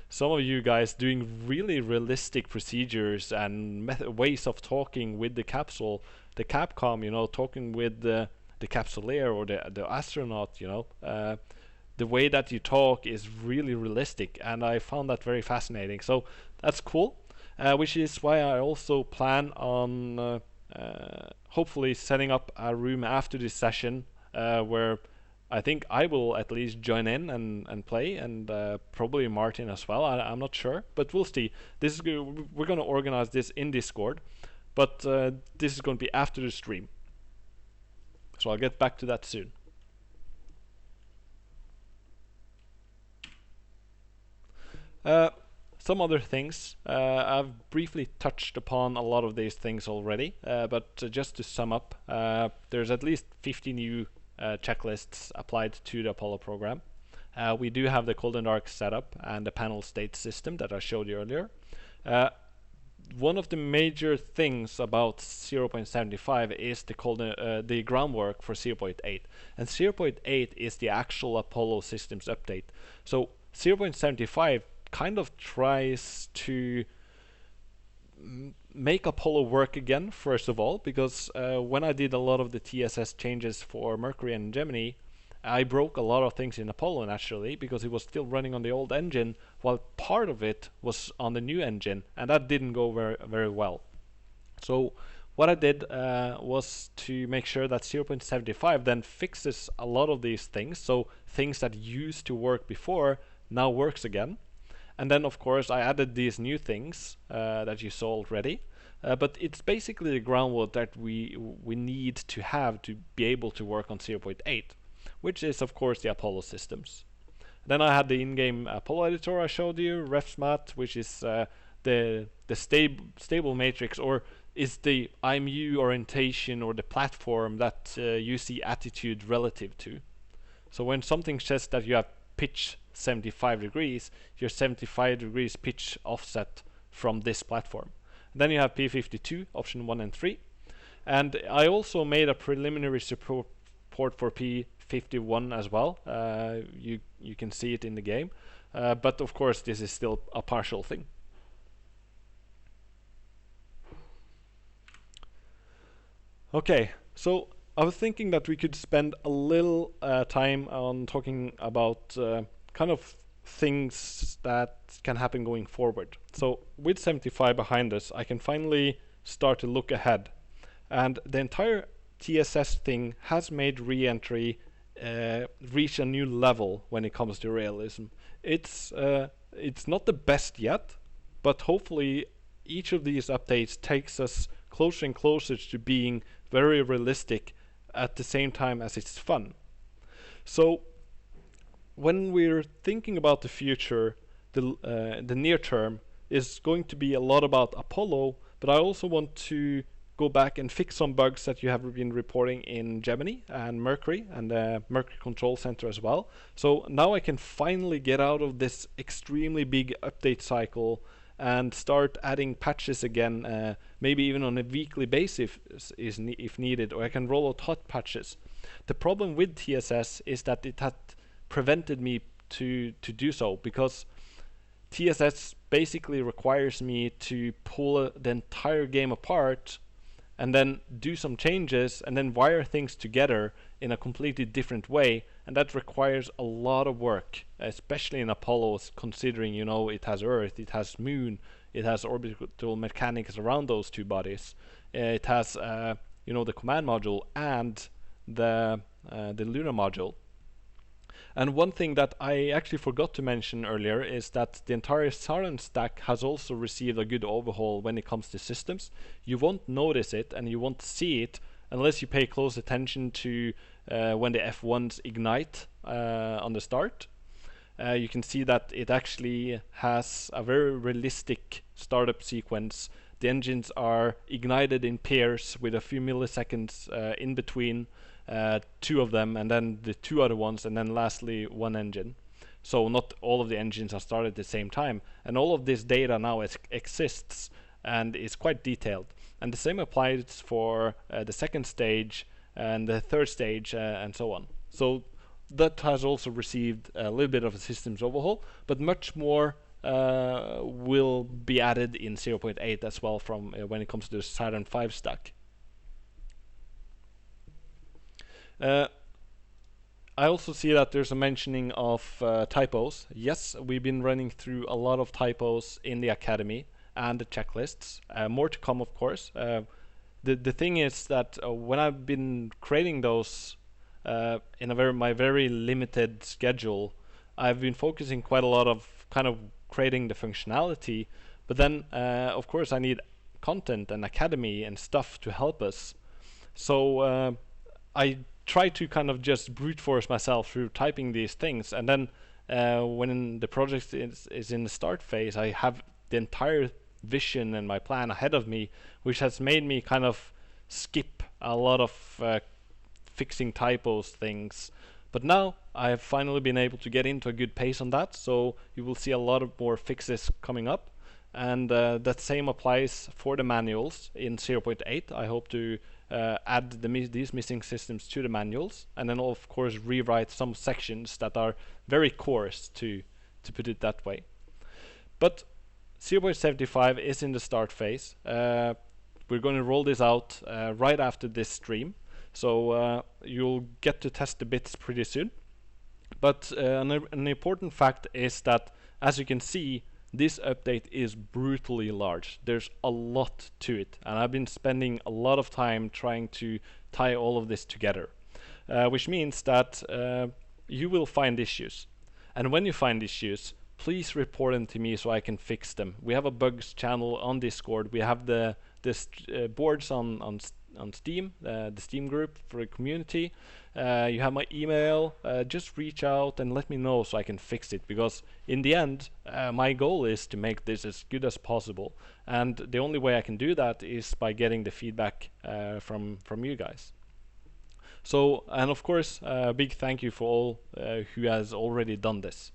some of you guys doing really realistic procedures and ways of talking with the capsule, the Capcom, you know, talking with the capsuleer or the astronaut, you know. The way that you talk is really realistic, and I found that very fascinating. So that's cool, which is why I also plan on hopefully setting up a room after this session where I think I will at least join in and play, and probably Martin as well. I'm not sure, but we'll see. We're going to organize this in Discord. but this is going to be after the stream. So I'll get back to that soon. Some other things. I've briefly touched upon a lot of these things already, but just to sum up, there's at least 50 new checklists applied to the Apollo program. We do have the cold and dark setup and the panel state system that I showed you earlier. One of the major things about 0.75 is the groundwork for 0.8, and 0.8 is the actual Apollo systems update. So 0.75 kind of tries to make Apollo work again, first of all, because when I did a lot of the TSS changes for Mercury and Gemini, I broke a lot of things in Apollo naturally, because it was still running on the old engine, while part of it was on the new engine, and that didn't go very well. So what I did was to make sure that 0.75 then fixes a lot of these things, so things that used to work before now works again. And then of course I added these new things that you saw already, but it's basically the groundwork that we need to have to be able to work on 0.8, which is of course the Apollo systems. Then I had the in-game Apollo editor I showed you, RefsMat, which is the stable matrix, or is the IMU orientation or the platform that you see attitude relative to. So when something says that you have pitch 75 degrees, your 75 degrees pitch offset from this platform. Then you have P52, option 1 and 3. And I also made a preliminary support for P51 as well. You can see it in the game. But of course this is still a partial thing. Okay, so I was thinking that we could spend a little time on talking about kind of things that can happen going forward. So with 75 behind us, I can finally start to look ahead. And the entire TSS thing has made Reentry reach a new level when it comes to realism. It's not the best yet, but hopefully each of these updates takes us closer and closer to being very realistic at the same time as it's fun. So when we're thinking about the future, the near term is going to be a lot about Apollo, but I also want to go back and fix some bugs that you have been reporting in Gemini and Mercury and the Mercury Control Center as well. So now I can finally get out of this extremely big update cycle and start adding patches again, maybe even on a weekly basis if needed, or I can roll out hot patches. The problem with TSS is that it had prevented me to do so, because TSS basically requires me to pull the entire game apart and then do some changes and then wire things together in a completely different way, and that requires a lot of work, especially in Apollo, considering it has Earth, it has Moon, it has orbital mechanics around those two bodies, it has the command module and the lunar module. And one thing that I actually forgot to mention earlier is that the entire Saturn stack has also received a good overhaul when it comes to systems. You won't notice it and you won't see it unless you pay close attention to when the F1s ignite on the start. You can see that it actually has a very realistic startup sequence. The engines are ignited in pairs with a few milliseconds in between. Two of them, and then the two other ones, and then lastly one engine. So not all of the engines are started at the same time, and all of this data now exists and is quite detailed. And the same applies for the second stage and the third stage and so on. So that has also received a little bit of a systems overhaul, but much more will be added in 0.8 as well from when it comes to the Saturn V stack. I also see that there's a mentioning of typos. Yes, we've been running through a lot of typos in the Academy and the checklists. More to come, of course. The thing is that when I've been creating those in my very limited schedule, I've been focusing quite a lot of kind of creating the functionality. But then, of course, I need content and academy and stuff to help us. So I try to kind of just brute force myself through typing these things, and then when the project is in the start phase, I have the entire vision and my plan ahead of me, which has made me kind of skip a lot of fixing typos things. But now I have finally been able to get into a good pace on that, so you will see a lot of more fixes coming up. And that same applies for the manuals in 0.8. I hope to add these missing systems to the manuals, and then of course rewrite some sections that are very coarse, to put it that way. But 0.75 is in the start phase. We're going to roll this out right after this stream, so you'll get to test the bits pretty soon. But an important fact is that, as you can see, this update is brutally large. There's a lot to it, and I've been spending a lot of time trying to tie all of this together, which means that you will find issues. And when you find issues, please report them to me so I can fix them. We have a bugs channel on Discord. We have the boards on Steam, the Steam group for the community. You have my email. Just reach out and let me know so I can fix it, because in the end my goal is to make this as good as possible, and the only way I can do that is by getting the feedback from you guys. So, and of course, big thank you for all who has already done this.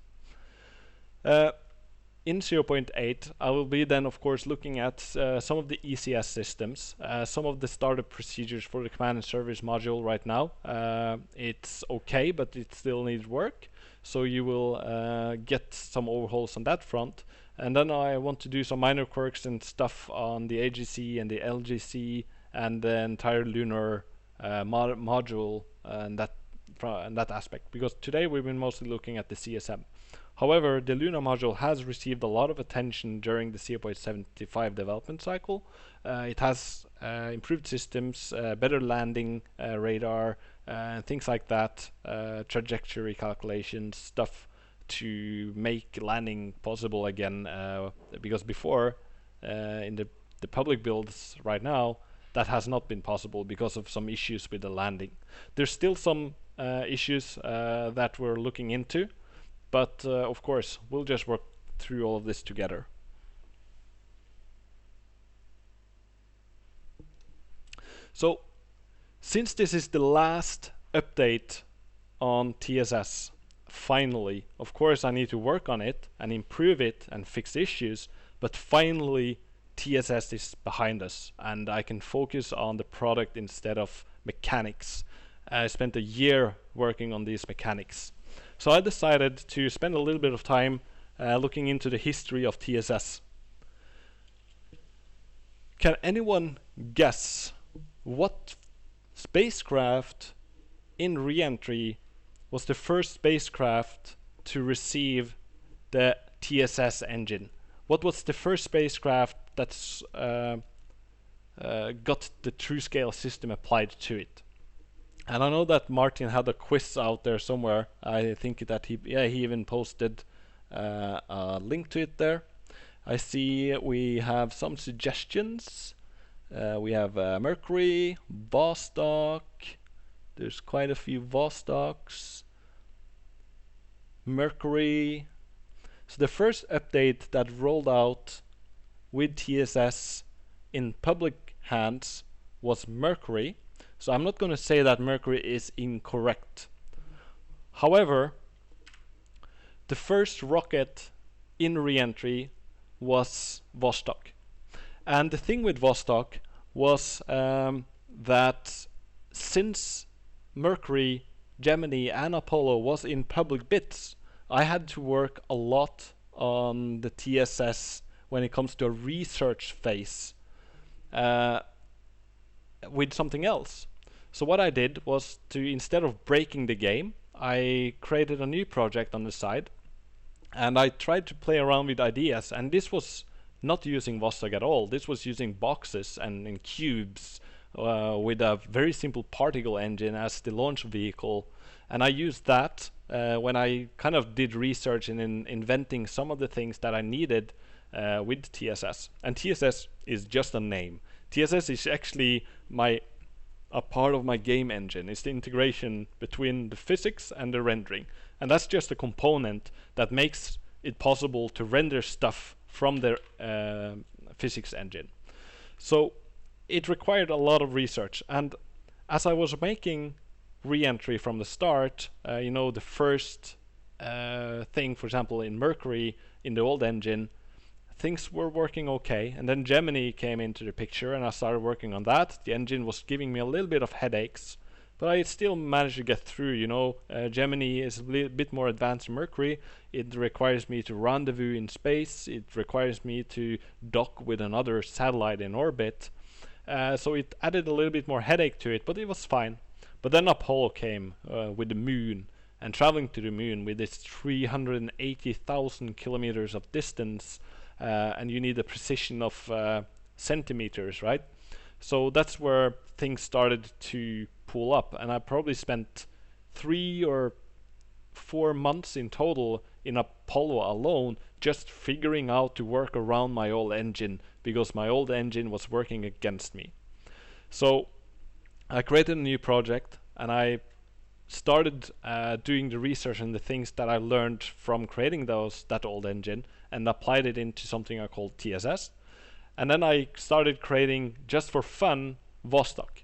In 0.8, I will be then, of course, looking at some of the ECS systems, some of the startup procedures for the command and service module right now. It's okay, but it still needs work. So you will get some overhauls on that front. And then I want to do some minor quirks and stuff on the AGC and the LGC and the entire lunar module and that aspect. Because today we've been mostly looking at the CSM. However, the Lunar module has received a lot of attention during the 0.75 development cycle. It has improved systems, better landing radar, things like that, trajectory calculations, stuff to make landing possible again, because before, in the public builds right now, that has not been possible because of some issues with the landing. There's still some issues that we're looking into, but of course, we'll just work through all of this together. So, since this is the last update on TSS, finally, of course I need to work on it and improve it and fix issues, but finally TSS is behind us and I can focus on the product instead of mechanics. I spent a year working on these mechanics. So I decided to spend a little bit of time looking into the history of TSS. Can anyone guess what spacecraft in Reentry was the first spacecraft to receive the TSS engine? What was the first spacecraft that's got the TrueScale system applied to it? And I know that Martin had a quiz out there somewhere. I think that he even posted a link to it there. I see we have some suggestions. We have Mercury, Vostok. There's quite a few Vostoks. Mercury. So the first update that rolled out with TSS in public hands was Mercury. So I'm not going to say that Mercury is incorrect. However, the first rocket in Reentry was Vostok. And the thing with Vostok was that since Mercury, Gemini and Apollo was in public bits, I had to work a lot on the TSS when it comes to a research phase with something else. So what I did was to, instead of breaking the game, I created a new project on the side and I tried to play around with ideas, and this was not using Vostok at all. This was using boxes and cubes with a very simple particle engine as the launch vehicle, and I used that when I kind of did research and in inventing some of the things that I needed with TSS. And TSS is just a name. TSS is actually a part of my game engine. It's the integration between the physics and the rendering. And that's just a component that makes it possible to render stuff from the physics engine. So it required a lot of research. And as I was making Reentry from the start, the first thing, for example, in Mercury, in the old engine, things were working okay. And then Gemini came into the picture and I started working on that. The engine was giving me a little bit of headaches, but I still managed to get through. Gemini is a bit more advanced than Mercury. It requires me to rendezvous in space. It requires me to dock with another satellite in orbit. So it added a little bit more headache to it, but it was fine. But then Apollo came with the moon, and traveling to the moon with its 380,000 kilometers of distance, and you need a precision of centimeters, right? So that's where things started to pull up, and I probably spent 3 or 4 months in total in Apollo alone just figuring out to work around my old engine, because my old engine was working against me. So I created a new project and I started doing the research and the things that I learned from creating that old engine and applied it into something I called TSS. And then I started creating, just for fun, Vostok.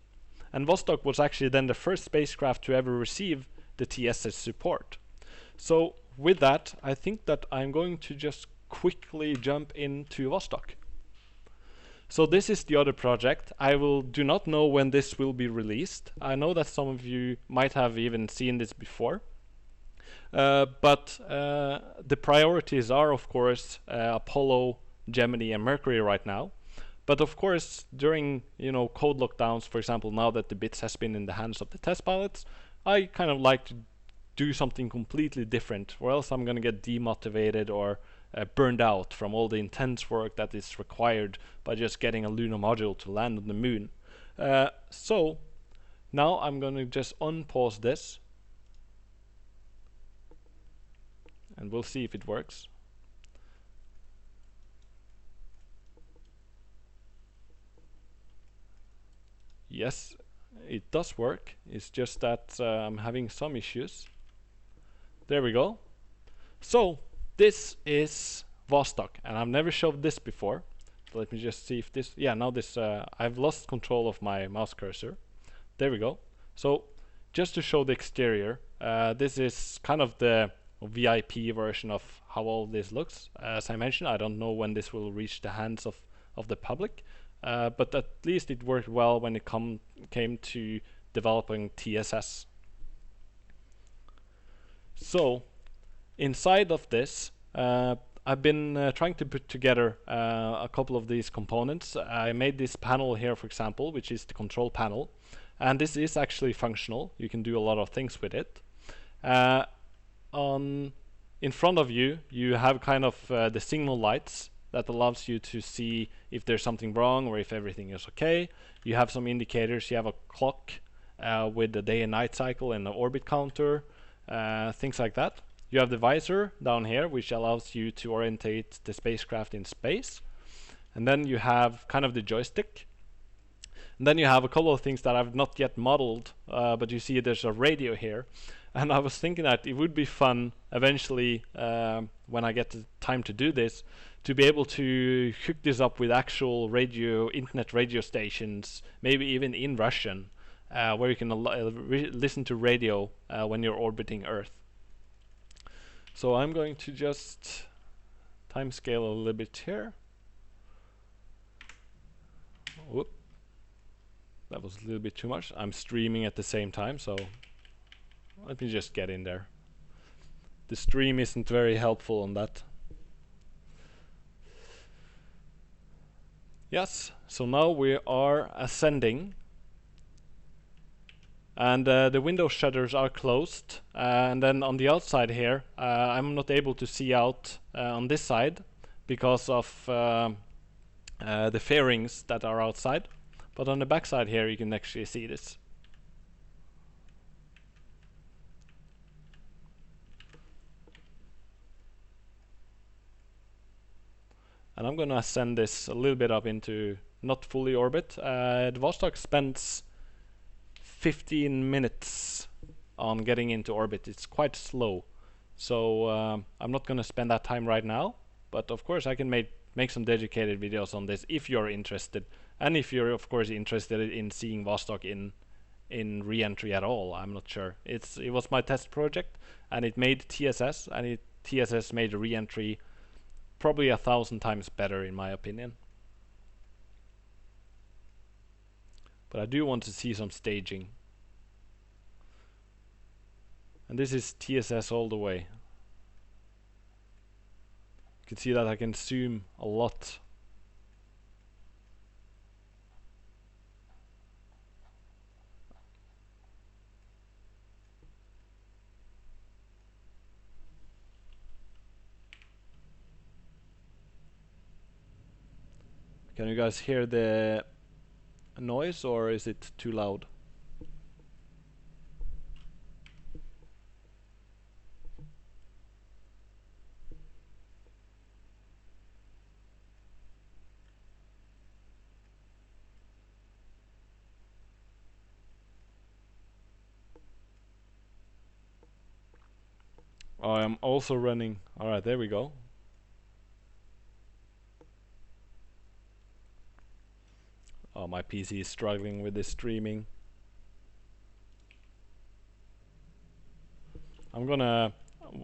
And Vostok was actually then the first spacecraft to ever receive the TSS support. So with that, I think that I'm going to just quickly jump into Vostok. So this is the other project. I do not know when this will be released. I know that some of you might have even seen this before. But the priorities are, of course, Apollo, Gemini, and Mercury right now. But of course, during code lockdowns, for example, now that the bits has been in the hands of the test pilots, I kind of like to do something completely different, or else I'm going to get demotivated or burned out from all the intense work that is required by just getting a lunar module to land on the moon. So now I'm going to just unpause this and we'll see if it works. Yes, it does work. It's just that I'm having some issues. There we go. So this is Vostok, and I've never showed this before. So let me just see if this, now this, I've lost control of my mouse cursor. There we go. So just to show the exterior, this is kind of the VIP version of how all this looks. As I mentioned, I don't know when this will reach the hands of the public, but at least it worked well when it came to developing TSS. So inside of this, I've been trying to put together a couple of these components. I made this panel here, for example, which is the control panel, and this is actually functional. You can do a lot of things with it. In front of you, you have kind of the signal lights that allows you to see if there's something wrong or if everything is okay. You have some indicators. You have a clock with the day and night cycle and the orbit counter, things like that. You have the visor down here, which allows you to orientate the spacecraft in space. And then you have kind of the joystick. And then you have a couple of things that I've not yet modeled, but you see there's a radio here. And I was thinking that it would be fun eventually, when I get the time to do this, to be able to hook this up with actual internet radio stations, maybe even in Russian, where you can listen to radio when you're orbiting Earth. So I'm going to just timescale a little bit here. Whoop. That was a little bit too much. I'm streaming at the same time, so let me just get in there. The stream isn't very helpful on that. Yes, so now we are ascending. And the window shutters are closed, and then on the outside here I'm not able to see out on this side because of the fairings that are outside, but on the back side here you can actually see this. And I'm gonna send this a little bit up into not fully orbit. The Vostok spends 15 minutes on getting into orbit. It's quite slow, so I'm not gonna spend that time right now, but of course I can make some dedicated videos on this if you're interested, and if you're of course interested in seeing Vostok in Reentry at all. I'm not sure. It was my test project, and it made TSS, and TSS made Reentry probably 1,000 times better in my opinion. But I do want to see some staging. And this is TSS all the way. You can see that I can zoom a lot. Can you guys hear the noise, or is it too loud? Oh, I'm also running. Alright, there we go. Oh, my PC is struggling with this streaming. I'm gonna,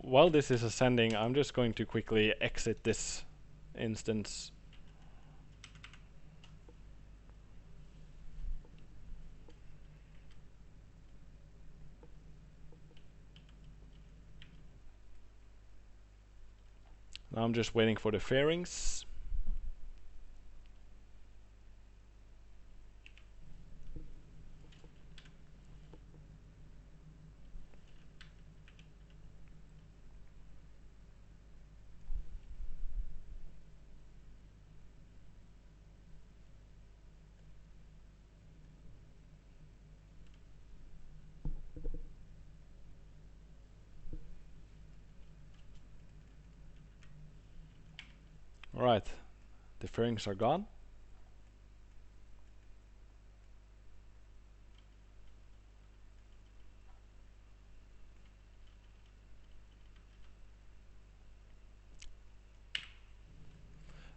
while this is ascending, I'm just going to quickly exit this instance. Now I'm just waiting for the fairings. Alright, the fairings are gone.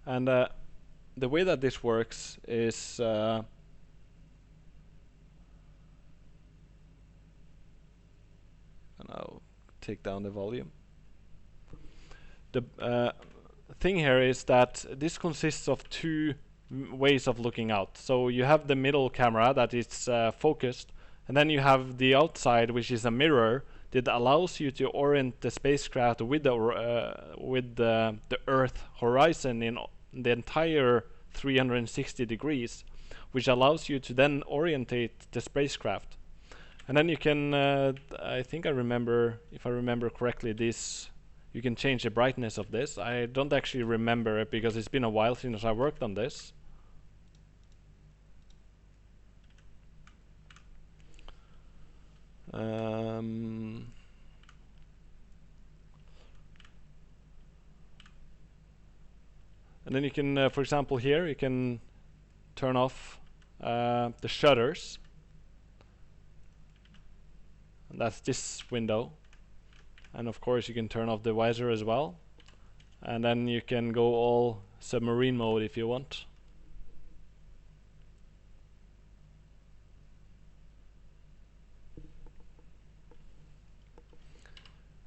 And the way that this works is and I'll take down the volume. The thing here is that this consists of two ways of looking out. So you have the middle camera that is focused, and then you have the outside, which is a mirror that allows you to orient the spacecraft with the Earth horizon in the entire 360 degrees, which allows you to then orientate the spacecraft. And then you can, I think I remember, if I remember correctly, this, you can change the brightness of this. I don't actually remember it because it's been a while since I worked on this. And then you can, for example, here you can turn off the shutters. And that's this window. And of course you can turn off the visor as well. And then you can go all submarine mode if you want.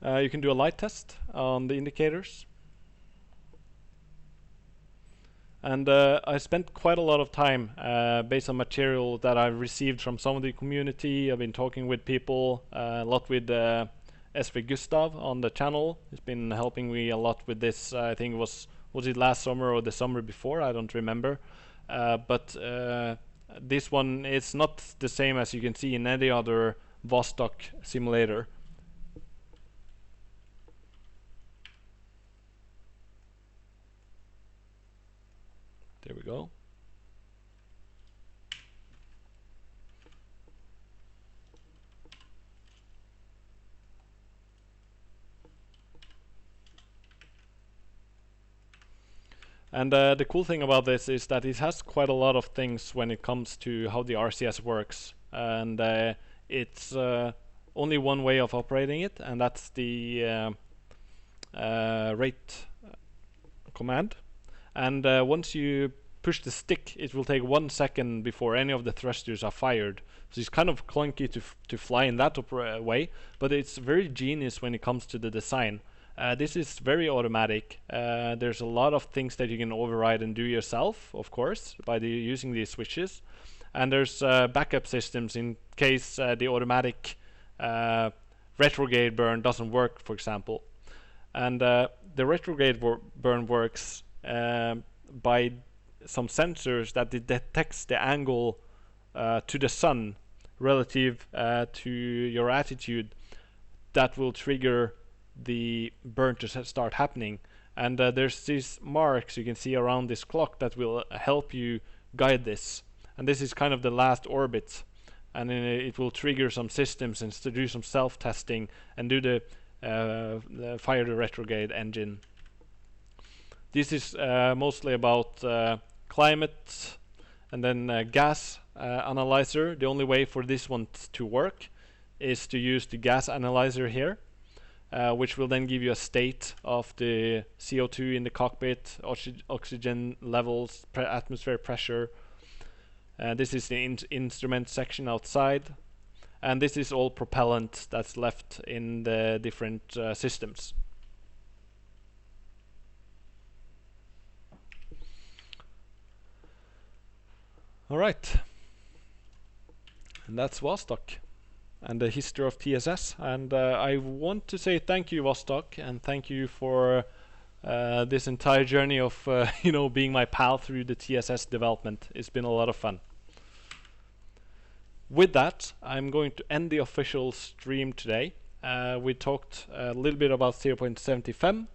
You can do a light test on the indicators. And I spent quite a lot of time based on material that I've received from some of the community. I've been talking with people, a lot with SV Gustav on the channel. He's been helping me a lot with this. I think was it last summer or the summer before? I don't remember. But this one is not the same as you can see in any other Vostok simulator. There we go. And the cool thing about this is that it has quite a lot of things when it comes to how the RCS works. And it's only one way of operating it, and that's the rate command. And once you push the stick, it will take 1 second before any of the thrusters are fired. So it's kind of clunky to fly in that way, but it's very genius when it comes to the design. This is very automatic. There's a lot of things that you can override and do yourself, of course, by using these switches. And there's backup systems in case the automatic retrograde burn doesn't work, for example. And the retrograde burn works by some sensors that it detects the angle to the sun relative to your attitude that will trigger the burn to start happening. And there's these marks you can see around this clock that will help you guide this. And this is kind of the last orbit, and it will trigger some systems and to do some self-testing and do the fire the retrograde engine. This is mostly about climate and then gas analyzer. The only way for this one to work is to use the gas analyzer here, which will then give you a state of the CO2 in the cockpit, oxygen levels, atmosphere pressure. This is the instrument section outside, and this is all propellant that's left in the different systems. All right, and that's Vostok and the history of TSS. And I want to say thank you, Vostok, and thank you for this entire journey of being my pal through the TSS development. It's been a lot of fun. With that, I'm going to end the official stream today. We talked a little bit about 0.75.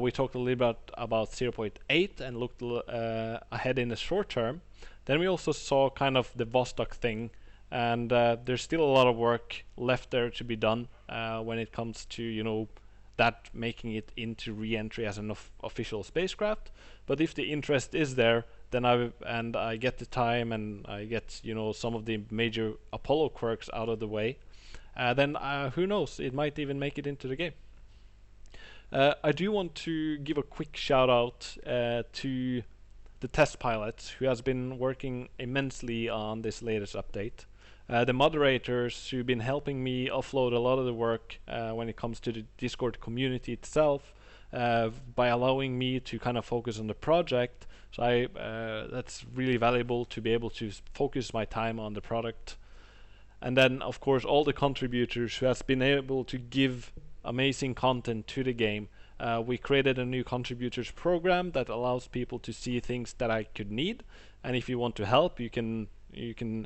We talked a little bit about 0.8 and looked ahead in the short term. Then we also saw kind of the Vostok thing, and there's still a lot of work left there to be done when it comes to that making it into Reentry as an official spacecraft. But if the interest is there, then I get the time and I get some of the major Apollo quirks out of the way, then who knows, it might even make it into the game. I do want to give a quick shout out to the test pilot who has been working immensely on this latest update. The moderators who've been helping me offload a lot of the work when it comes to the Discord community itself, by allowing me to kind of focus on the project. So that's really valuable to be able to focus my time on the product. And then of course all the contributors who has been able to give amazing content to the game. We created a new contributors program that allows people to see things that I could need, and if you want to help, you can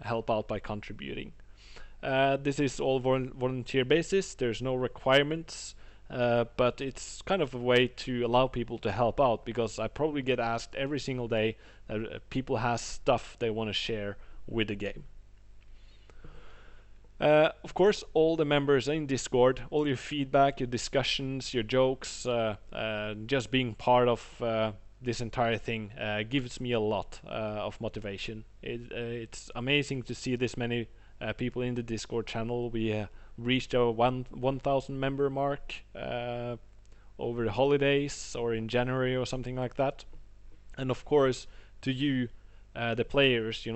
help out by contributing. This is all volunteer basis. There's no requirements, but it's kind of a way to allow people to help out, because I probably get asked every single day that people has stuff they want to share with the game. Of course, all the members in Discord, all your feedback, your discussions, your jokes, just being part of this entire thing gives me a lot of motivation. It's amazing to see this many people in the Discord channel. We reached our 1,000 member mark over the holidays or in January or something like that. And of course, to you, the players, you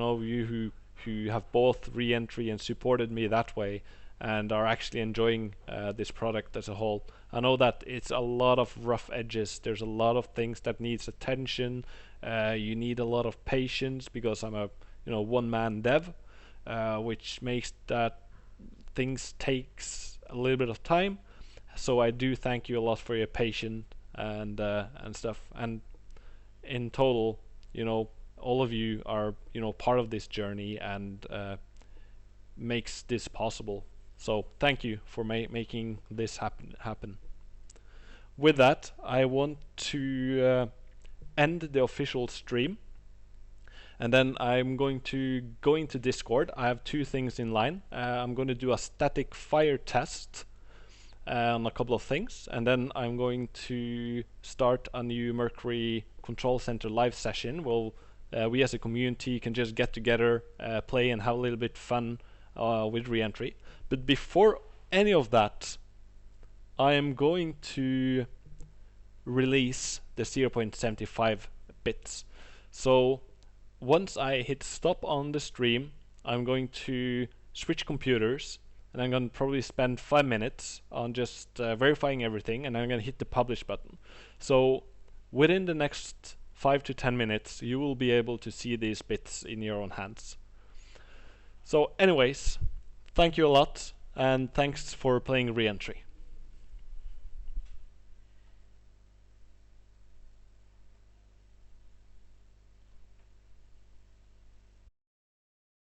who have both Reentry and supported me that way and are actually enjoying this product as a whole. I know that it's a lot of rough edges. There's a lot of things that needs attention. You need a lot of patience, because I'm a one-man dev, which makes that things takes a little bit of time. So I do thank you a lot for your patience and stuff. And in total, all of you are part of this journey and makes this possible. So thank you for making this happen. With that, I want to end the official stream, and then I'm going to go into Discord. I have two things in line. I'm going to do a static fire test on a couple of things, and then I'm going to start a new Mercury Control Center live session. We as a community can just get together, play, and have a little bit fun with Reentry. But before any of that, I am going to release the 0.75 bits. So once I hit stop on the stream, I'm going to switch computers, and I'm going to probably spend 5 minutes on just verifying everything, and I'm going to hit the publish button. So within the next 5 to 10 minutes, you will be able to see these bits in your own hands. So anyways, thank you a lot, and thanks for playing Reentry.